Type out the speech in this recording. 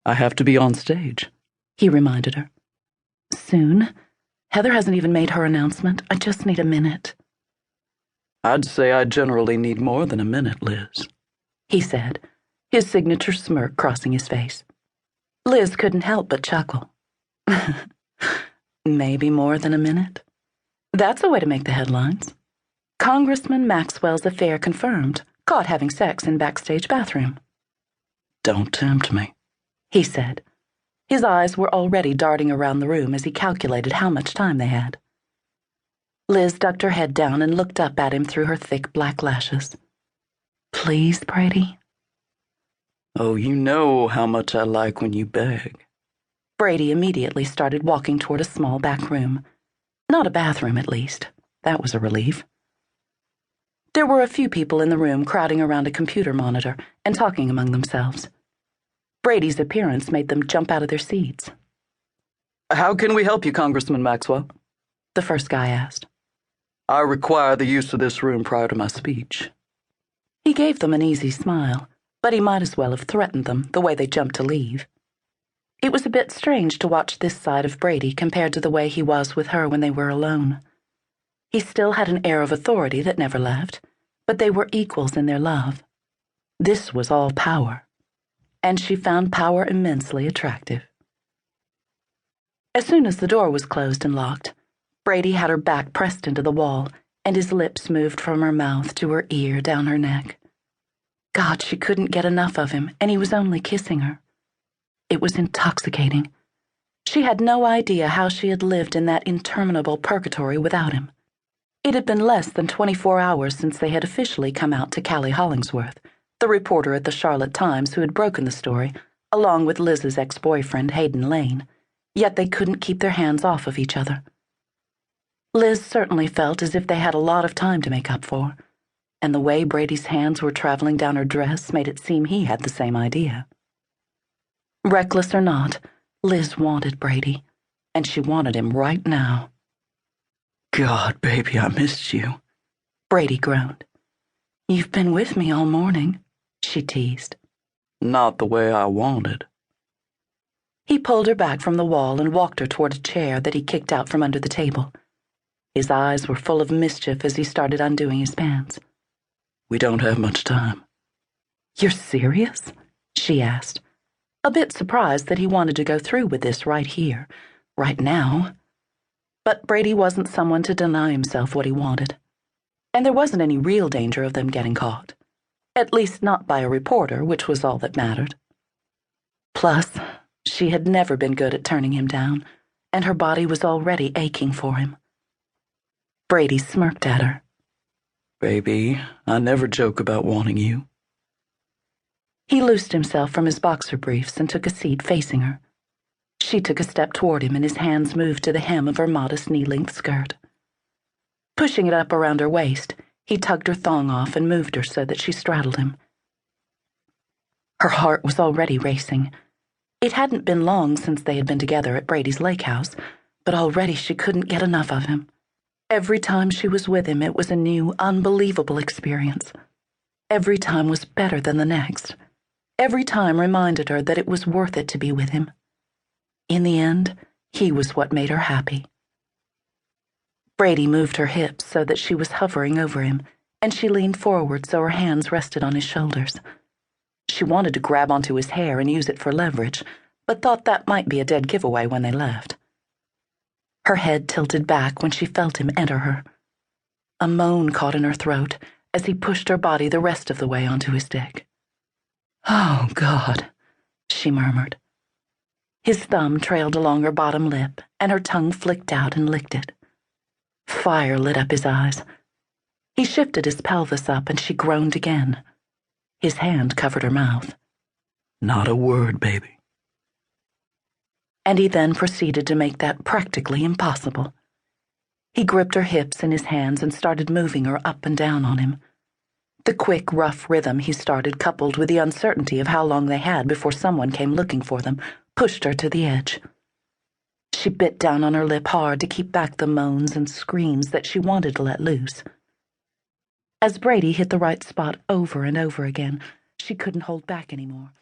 I have to be on stage, he reminded her. Soon. Heather hasn't even made her announcement. I just need a minute. I'd say I generally need more than a minute, Liz, he said, his signature smirk crossing his face. Liz couldn't help but chuckle. Maybe more than a minute. That's a way to make the headlines. Congressman Maxwell's affair confirmed, caught having sex in backstage bathroom. Don't tempt me, he said. His eyes were already darting around the room as he calculated how much time they had. Liz ducked her head down and looked up at him through her thick black lashes. Please, Brady? Oh, you know how much I like when you beg. Brady immediately started walking toward a small back room. Not a bathroom, at least. That was a relief. There were a few people in the room crowding around a computer monitor and talking among themselves. Brady's appearance made them jump out of their seats. How can we help you, Congressman Maxwell? The first guy asked. I require the use of this room prior to my speech. He gave them an easy smile, but he might as well have threatened them the way they jumped to leave. It was a bit strange to watch this side of Brady compared to the way he was with her when they were alone. He still had an air of authority that never left, but they were equals in their love. This was all power, and she found power immensely attractive. As soon as the door was closed and locked, Brady had her back pressed into the wall, and his lips moved from her mouth to her ear down her neck. God, she couldn't get enough of him, and he was only kissing her. It was intoxicating. She had no idea how she had lived in that interminable purgatory without him. It had been less than 24 hours since they had officially come out to Callie Hollingsworth, the reporter at the Charlotte Times who had broken the story, along with Liz's ex-boyfriend, Hayden Lane, yet they couldn't keep their hands off of each other. Liz certainly felt as if they had a lot of time to make up for, and the way Brady's hands were traveling down her dress made it seem he had the same idea. Reckless or not, Liz wanted Brady, and she wanted him right now. God, baby, I missed you, Brady groaned. You've been with me all morning, she teased. Not the way I wanted. He pulled her back from the wall and walked her toward a chair that he kicked out from under the table. His eyes were full of mischief as he started undoing his pants. We don't have much time. You're serious? She asked, a bit surprised that he wanted to go through with this right here, right now. But Brady wasn't someone to deny himself what he wanted. And there wasn't any real danger of them getting caught. At least not by a reporter, which was all that mattered. Plus, she had never been good at turning him down, and her body was already aching for him. Brady smirked at her. Baby, I never joke about wanting you. He loosed himself from his boxer briefs and took a seat facing her. She took a step toward him and his hands moved to the hem of her modest knee-length skirt. Pushing it up around her waist, he tugged her thong off and moved her so that she straddled him. Her heart was already racing. It hadn't been long since they had been together at Brady's lake house, but already she couldn't get enough of him. Every time she was with him, it was a new, unbelievable experience. Every time was better than the next. Every time reminded her that it was worth it to be with him. In the end, he was what made her happy. Brady moved her hips so that she was hovering over him, and she leaned forward so her hands rested on his shoulders. She wanted to grab onto his hair and use it for leverage, but thought that might be a dead giveaway when they left. Her head tilted back when she felt him enter her. A moan caught in her throat as he pushed her body the rest of the way onto his dick. "Oh, God," she murmured. His thumb trailed along her bottom lip, and her tongue flicked out and licked it. Fire lit up his eyes. He shifted his pelvis up, and she groaned again. His hand covered her mouth. Not a word, baby. And he then proceeded to make that practically impossible. He gripped her hips in his hands and started moving her up and down on him. The quick, rough rhythm he started, coupled with the uncertainty of how long they had before someone came looking for them, pushed her to the edge. She bit down on her lip hard to keep back the moans and screams that she wanted to let loose. As Brady hit the right spot over and over again, she couldn't hold back anymore.